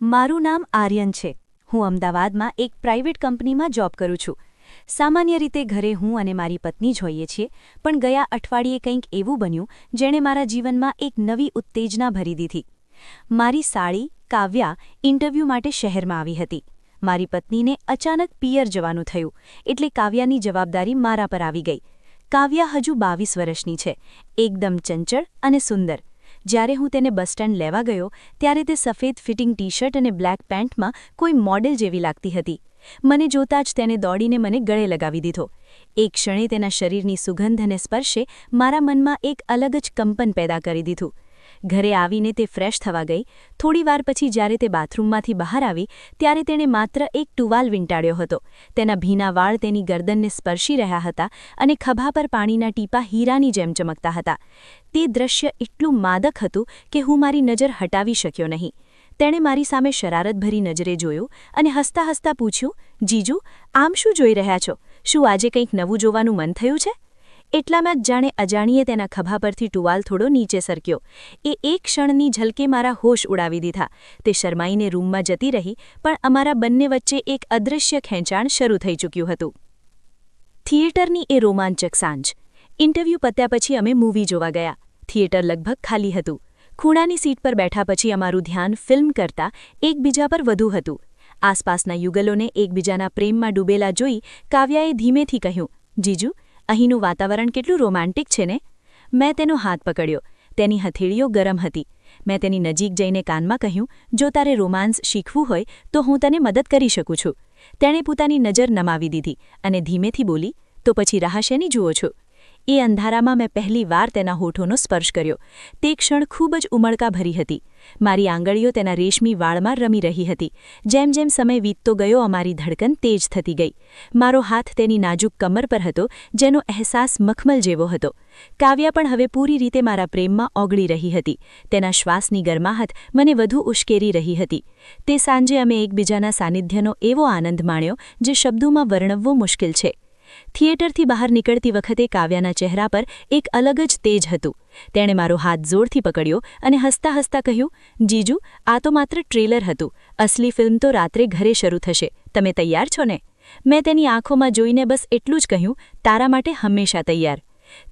મારું નામ આર્યન છે. હું અમદાવાદમાં એક પ્રાઇવેટ કંપનીમાં જોબ કરું છું. સામાન્ય રીતે ઘરે હું અને મારી પત્ની જ હોઈએ છીએ, પણ ગયા અઠવાડિયે કંઈક એવું બન્યું જેણે મારા જીવનમાં એક નવી ઉત્તેજના ભરી દીધી. મારી સાળી કાવ્યા ઇન્ટરવ્યૂ માટે શહેરમાં આવી હતી. મારી પત્નીને અચાનક પિયર જવાનું થયું, એટલે કાવ્યાની જવાબદારી મારા પર આવી ગઈ. કાવ્યા હજુ 22 વર્ષની છે, એકદમ ચંચળ અને સુંદર. જ્યારે હું તેને બસ સ્ટેન્ડ લેવા ગયો ત્યારે તે સફેદ ફિટિંગ ટી-શર્ટ અને બ્લેક પેન્ટમાં કોઈ મોડેલ જેવી લાગતી હતી. મને જોતાં જ તેને દોડીને મને ગળે લગાવી દીધો. એક ક્ષણે તેના શરીરની સુગંધ અને સ્પર્શે મારા મનમાં એક અલગ જ કંપન પેદા કરી દીધું. ઘરે આવીને તે ફ્રેશ થવા ગઈ. થોડી વાર પછી જ્યારે તે બાથરૂમમાંથી બહાર આવી ત્યારે તેણે માત્ર એક ટુવાલ વીંટાળ્યો હતો. તેના ભીના વાળ તેની ગરદનને સ્પર્શી રહ્યા હતા અને ખભા પર પાણીના ટીપા હીરાની જેમ ચમકતા હતા. તે દૃશ્ય એટલું માદક હતું કે હું મારી નજર હટાવી શક્યો નહીં. તેણે મારી સામે શરારતભરી નજરે જોયું અને હસતા હસતા પૂછ્યું, જીજુ, આમ શું જોઈ રહ્યા છો? શું આજે કંઈક નવું જોવાનું મન થયું છે? એટલામાં જ જાણે અજાણીએ તેના ખભા પરથી ટુવાલ થોડો નીચે સરક્યો. એ એક ક્ષણની ઝલકે મારા હોશ ઉડાવી દીધા. તે શરમાઈને રૂમમાં જતી રહી, પણ અમારા બંને વચ્ચે એક અદૃશ્ય ખેંચાણ શરૂ થઈ ચૂક્યું હતું. થિયેટરની એ રોમાંચક સાંજ. ઇન્ટરવ્યૂ પત્યા પછી અમે મૂવી જોવા ગયા. થિયેટર લગભગ ખાલી હતું. ખૂણાની સીટ પર બેઠા પછી અમારું ધ્યાન ફિલ્મ કરતાં એકબીજા પર વધુ હતું. આસપાસના યુગલોને એકબીજાના પ્રેમમાં ડૂબેલા જોઈ કાવ્યાએ ધીમેથી કહ્યું, જીજુ, અહીંનું વાતાવરણ કેટલું રોમાન્ટિક છે ને? મેં તેનો હાથ પકડ્યો. તેની હથેળીઓ ગરમ હતી. મેં તેની નજીક જઈને કાનમાં કહ્યું, જો તારે રોમાન્સ શીખવું હોય તો હું તને મદદ કરી શકું છું. તેણે પોતાની નજર નમાવી દીધી અને ધીમેથી બોલી, તો પછી રાહ શેની જુઓ છો? એ અંધારામાં મેં પહેલી વાર તેના હોઠોનો સ્પર્શ કર્યો. તે ક્ષણ ખૂબ જ ઉમળકાભરી હતી. મારી આંગળીઓ તેના રેશમી વાળમાં રમી રહી હતી. જેમ જેમ સમય વીતતો ગયો અમારી ધડકન તેજ થતી ગઈ. મારો હાથ તેની નાજુક કમર પર હતો, જેનો અહેસાસ મખમલ જેવો હતો. કાવ્યા પણ હવે પૂરી રીતે મારા પ્રેમમાં ઓગળી રહી હતી. તેના શ્વાસની ગરમાહટ મને વધુ ઉશ્કેરી રહી હતી. તે સાંજે અમે એકબીજાના સાનિધ્યનો એવો આનંદ માણ્યો જે શબ્દોમાં વર્ણવવો મુશ્કેલ છે. થિયેટરથી બહાર નીકળતી વખતે કાવ્યાના ચહેરા પર એક અલગ જ તેજ હતું. તેણે મારો હાથ જોરથી પકડ્યો અને હસતા હસતા કહ્યું, જીજુ, આ તો માત્ર ટ્રેલર હતું. અસલી ફિલ્મ તો રાત્રે ઘરે શરૂ થશે. તમે તૈયાર છો ને? મેં તેની આંખોમાં જોઈને બસ એટલું જ કહ્યું, તારા માટે હંમેશા તૈયાર.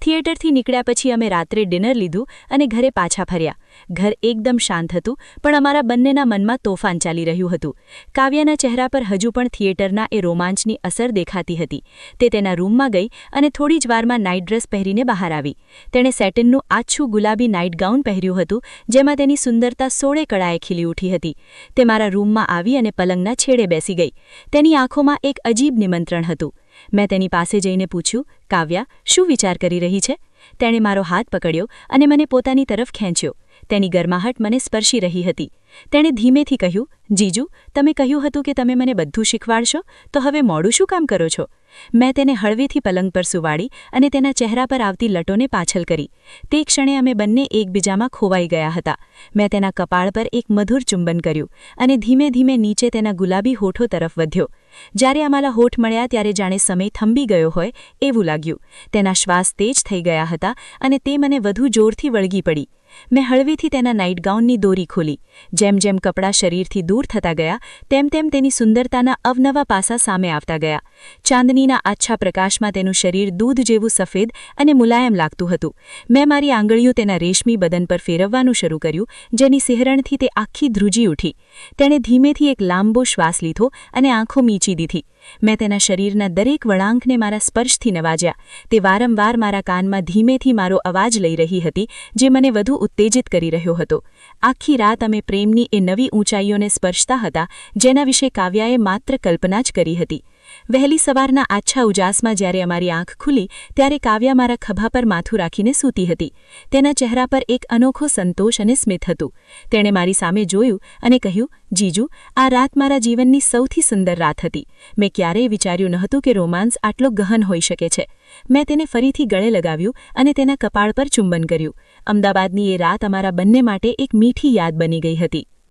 થિયેટરથી નીકળ્યા પછી અમે રાત્રે ડિનર લીધું અને ઘરે પાછા ફર્યા. ઘર એકદમ શાંત હતું, પણ અમારા બંનેના મનમાં તોફાન ચાલી રહ્યું હતું. કાવ્યાના ચહેરા પર હજુ પણ થિયેટરના એ રોમાંચની અસર દેખાતી હતી. તે તેના રૂમમાં ગઈ અને થોડી જ વારમાં નાઇટ ડ્રેસ પહેરીને બહાર આવી. તેણે સેટિનનું આછું ગુલાબી નાઇટ ગાઉન પહેર્યું હતું, જેમાં તેની સુંદરતા સોળે કળાએ ખીલી ઉઠી હતી. તે મારા રૂમમાં આવી અને પલંગના છેડે બેસી ગઈ. તેની આંખોમાં એક અજીબ નિમંત્રણ હતું. મેં તેની પાસે જઈને પૂછ્યું, કાવ્યા, શું વિચાર કરી રહી છે? તેણે મારો હાથ પકડ્યો અને મને પોતાની તરફ ખેંચ્યો. તેની ગરમાહટ મને સ્પર્શી રહી હતી. તેણે ધીમેથી કહ્યું, જીજુ, તમે કહ્યું હતું કે તમે મને બધું શીખવાડશો, તો હવે મોડું શું કામ કરો છો? મેં તેને હળવેથી પલંગ પર સુવાડી અને તેના ચહેરા પર આવતી લટોને પાછળ કરી. તે ક્ષણે અમે બંને એકબીજામાં ખોવાઈ ગયા હતા. મેં તેના કપાળ પર એક મધુર ચુંબન કર્યું અને ધીમે ધીમે નીચે તેના ગુલાબી હોઠો તરફ વધ્યો. જ્યારે અમારા હોઠ મળ્યા ત્યારે જાણે સમય થંભી ગયો હોય એવું લાગ્યું. તેના શ્વાસ તેજ થઈ ગયા હતા અને તે મને વધુ જોરથી વળગી પડી. મેં હળવેથી તેના નાઇટ ગાઉનની દોરી ખોલી. જેમ જેમ કપડાં શરીરથી દૂર થતા ગયા તેમ તેમ તેની સુંદરતાના અવનવા પાસા સામે આવતા ગયા. ચાંદનીના આછા પ્રકાશમાં તેનું શરીર દૂધ જેવું સફેદ અને મુલાયમ લાગતું હતું. મેં મારી આંગળીઓ તેના રેશમી બદન પર ફેરવવાનું શરૂ કર્યું, જેની સિહરણથી તે આખી ધ્રુજી ઉઠી. તેણે ધીમેથી એક લાંબો શ્વાસ લીધો અને આંખો મીચી દીધી. મેં તેના શરીરના દરેક વળાંકને મારા સ્પર્શથી નવાજ્યા. તે વારંવાર મારા કાનમાં ધીમેથી મારો અવાજ લઈ રહી હતી, જે મને વધુ ઉત્તેજિત કરી રહ્યો હતો. આખી રાત અમે પ્રેમની એ નવી ઊંચાઈઓને સ્પર્શતા હતા, જેના વિશે કાવ્યાએ માત્ર કલ્પના જ કરી હતી. વહેલી સવારના આછા ઉજાસમાં જ્યારે અમારી આંખ ખુલી ત્યારે કાવ્યા મારા ખભા પર માથું રાખીને સૂતી હતી. તેના ચહેરા પર એક અનોખો સંતોષ અને સ્મિત હતું. તેણે મારી સામે જોયું અને કહ્યું, જીજુ, આ રાત મારા જીવનની સૌથી સુંદર રાત હતી. મેં ક્યારેય વિચાર્યું નહોતું કે રોમાન્સ આટલો ગહન હોઈ શકે છે. મેં તેને ફરીથી ગળે લગાવ્યું અને તેના કપાળ પર ચુંબન કર્યું. અમદાવાદની એ રાત અમારા બંને માટે એક મીઠી યાદ બની ગઈ હતી.